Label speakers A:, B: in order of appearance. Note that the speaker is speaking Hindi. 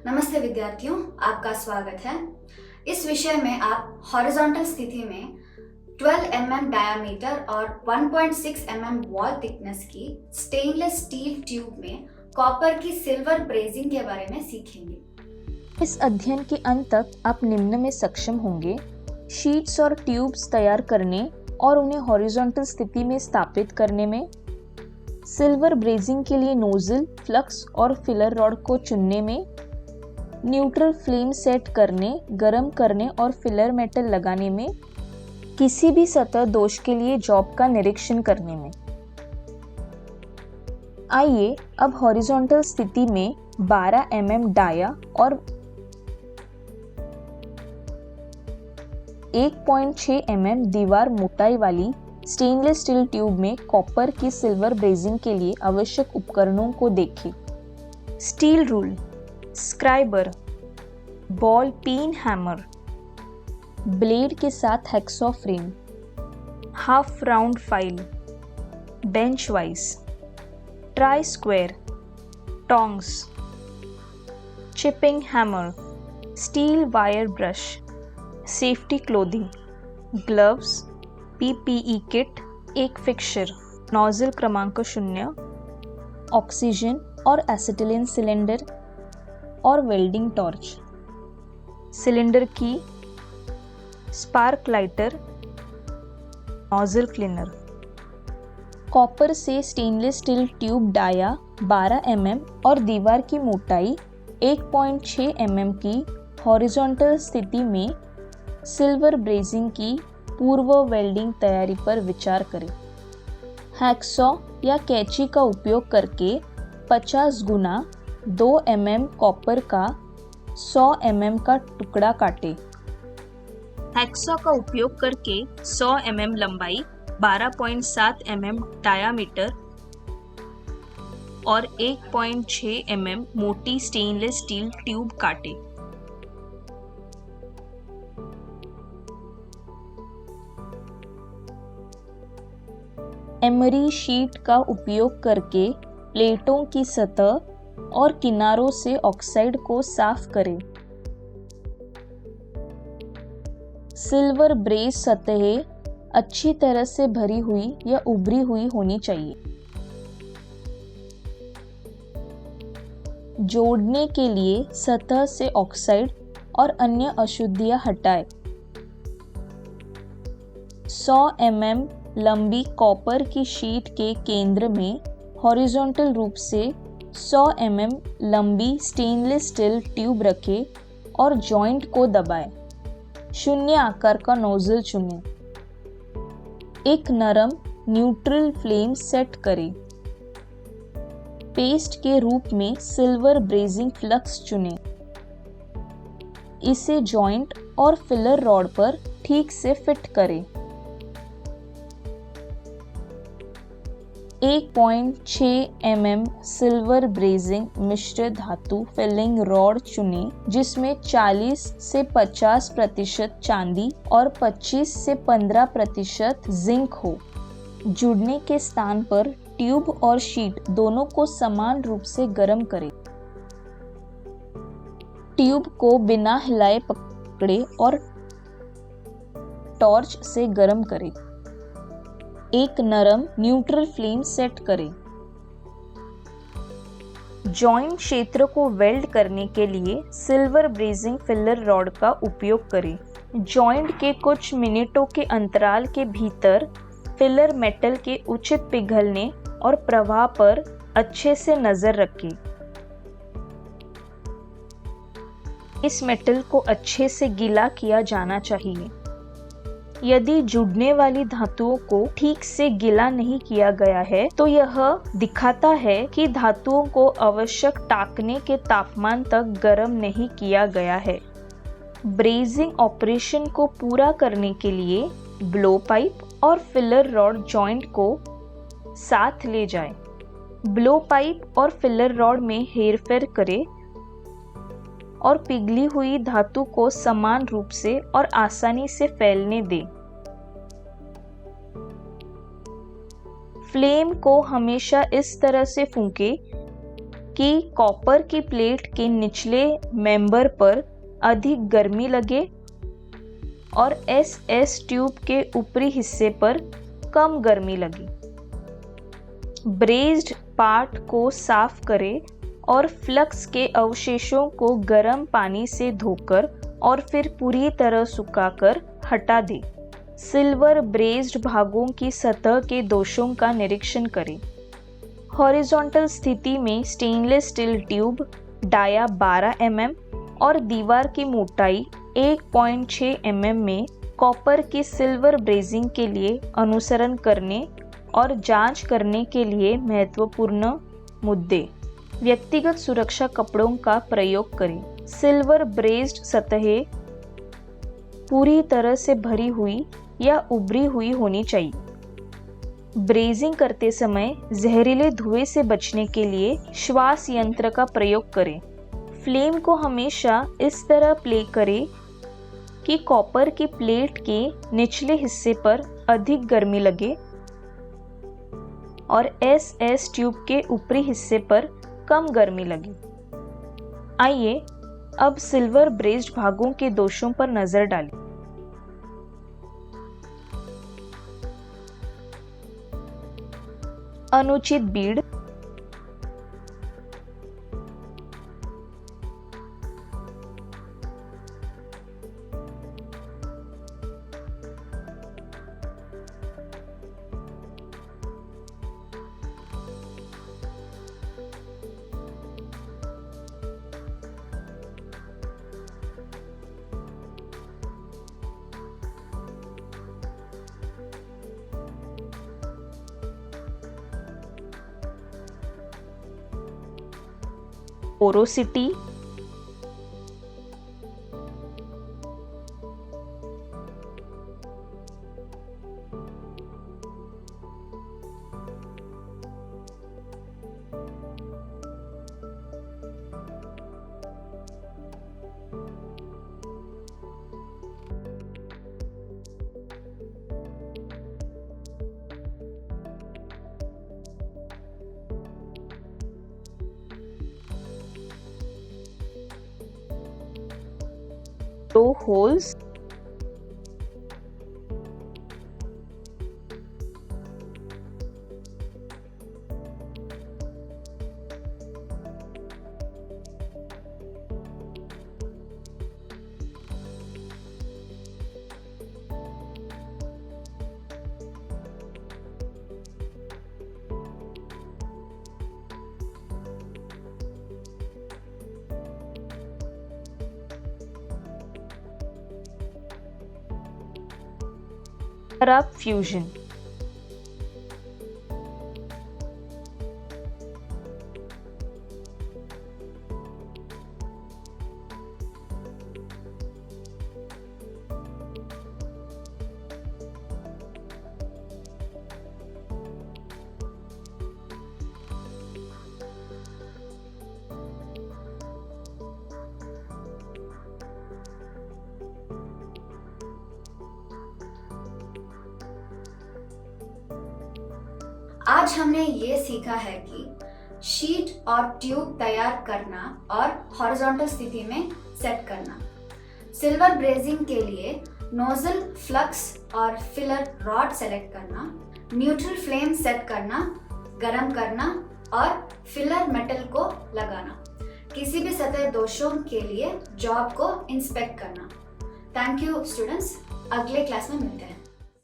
A: नमस्ते विद्यार्थियों, आपका स्वागत है। इस विषय में आप हॉरिजॉन्टल स्थिति में 12 mm डायामीटर और 1.6 mm वॉल थिकनेस की स्टेनलेस स्टील ट्यूब में कॉपर की सिल्वर ब्रेजिंग के बारे में सीखेंगे।
B: इस अध्ययन के अंत तक आप निम्न में सक्षम होंगे: शीट्स और ट्यूब्स तैयार करने और उन्हें हॉरिजॉन्टल स्थिति में स्थापित करने में, सिल्वर ब्रेजिंग के लिए नोजल, फ्लक्स और फिलर रॉड को चुनने में, न्यूट्रल फ्लेम सेट करने, गर्म करने और फिलर मेटल लगाने में, किसी भी सतह दोष के लिए जॉब का निरीक्षण करने में। आइए अब हॉरिजॉन्टल स्थिति में 12 mm डाया और 1.6 mm दीवार मोटाई वाली स्टेनलेस स्टील ट्यूब में कॉपर की सिल्वर ब्रेजिंग के लिए आवश्यक उपकरणों को देखें। स्टील रूल, स्क्राइबर, बॉल पीन हैमर, ब्लेड के साथ hacksaw frame, half round file, bench wise, try square, tongs, chipping hammer, steel wire brush, safety clothing, gloves, PPE kit, एक फिक्सर, नोजल क्रमांक 0, ऑक्सीजन और एसिटिलीन सिलेंडर और वेल्डिंग टॉर्च, सिलेंडर की, spark lighter, nozzle cleaner. Copper से stainless steel tube dia 12 mm और दीवार की मोटाई 1.6 mm की हॉरिजॉन्टल स्थिति में सिल्वर ब्रेजिंग की पूर्व वेल्डिंग तैयारी पर विचार करें। हैक्सॉ या कैंची का उपयोग करके 50 गुना 2 mm कॉपर का 100 mm का टुकड़ा काटे। हैक्सॉ का उपयोग करके 100 mm लंबाई, 12.7 mm डायामीटर और 1.6 mm मोटी स्टेनलेस स्टील ट्यूब काटे। एमरी शीट का उपयोग करके प्लेटों की सतह और किनारों से ऑक्साइड को साफ करें। सिल्वर ब्रेज सतहें अच्छी तरह से भरी हुई या उभरी हुई होनी चाहिए। जोड़ने के लिए सतह से ऑक्साइड और अन्य अशुद्धियां हटाएं। 100 mm लंबी कॉपर की शीट के केंद्र में हॉरिजॉन्टल रूप से 100 mm लंबी स्टेनलेस स्टील ट्यूब रखें और जॉइंट को दबाएं। शून्य आकार का नोजल चुनें। एक नरम न्यूट्रल फ्लेम सेट करें। पेस्ट के रूप में सिल्वर ब्रेजिंग फ्लक्स चुनें। इसे जॉइंट और फिलर रॉड पर ठीक से फिट करें। 1.6 mm सिल्वर ब्रेजिंग मिश्र धातु फिलिंग रॉड चुनें, जिसमें 40 से 50% चांदी और 25 से 15% जिंक हो। जुड़ने के स्थान पर ट्यूब और शीट दोनों को समान रूप से गर्म करें। ट्यूब को बिना हिलाए पकड़े और टॉर्च से गर्म करें। एक नरम न्यूट्रल फ्लेम सेट करें। जॉइंट क्षेत्र को वेल्ड करने के लिए सिल्वर ब्रेजिंग फिलर रॉड का उपयोग करें। जॉइंट के कुछ मिनटों के अंतराल के भीतर फिलर मेटल के उचित पिघलने और प्रवाह पर अच्छे से नजर रखें। इस मेटल को अच्छे से गीला किया जाना चाहिए। यदि जुड़ने वाली धातुओं को ठीक से गीला नहीं किया गया है, तो यह दिखाता है कि धातुओं को आवश्यक ताकने के तापमान तक गर्म नहीं किया गया है। ब्रेजिंग ऑपरेशन को पूरा करने के लिए ब्लो पाइप और फिलर रॉड जॉइंट को साथ ले जाएं। ब्लो पाइप और फिलर रॉड में हेरफेर करें और पिघली हुई धातु को समान रूप से और आसानी से फैलने दें। फ्लेम को हमेशा इस तरह से फूंकें कि कॉपर की प्लेट के निचले मेंबर पर अधिक गर्मी लगे और एसएस ट्यूब के ऊपरी हिस्से पर कम गर्मी लगे। ब्रेज्ड पार्ट को साफ करें और फ्लक्स के अवशेषों को गर्म पानी से धोकर और फिर पूरी तरह सुखाकर हटा दें। सिल्वर ब्रेज्ड भागों की सतह के दोषों का निरीक्षण करें। हॉरिजॉन्टल स्थिति में stainless steel tube dia 12 mm और दीवार की मोटाई 1.6 mm में कॉपर की सिल्वर ब्रेजिंग के लिए अनुसरण करने और जांच करने के लिए महत्वपूर्ण मुद्दे। व्यक्तिगत सुरक्षा कपड़ों का प्रयोग करें। सिल्वर ब्रेज्ड सतहें पूरी तरह से भरी हुई या उभरी हुई होनी चाहिए। ब्रेजिंग करते समय जहरीले धुएं से बचने के लिए श्वास यंत्र का प्रयोग करें। फ्लेम को हमेशा इस तरह प्ले करें कि कॉपर की प्लेट के निचले हिस्से पर अधिक गर्मी लगे और एसएस ट्यूब के ऊपरी हिस्से पर कम गर्मी लगे। आइए अब सिल्वर ब्रेज्ड भागों के दोषों पर नजर डालें। अनुचित बीड, पोरोसिटी, लो होल्स, खराब फ्यूजन।
A: आज हमने ये सीखा है कि शीट और ट्यूब तैयार करना और हॉरिजॉन्टल स्थिति में सेट करना, सिल्वर ब्रेजिंग के लिए नोजल, फ्लक्स और फिलर रॉड सेलेक्ट करना, न्यूट्रल फ्लेम सेट करना, गरम करना और फिलर मेटल को लगाना, किसी भी सतह दोषों के लिए जॉब को इंस्पेक्ट करना। थैंक यू स्टूडेंट्स, अगले क्लास में मिलते हैं।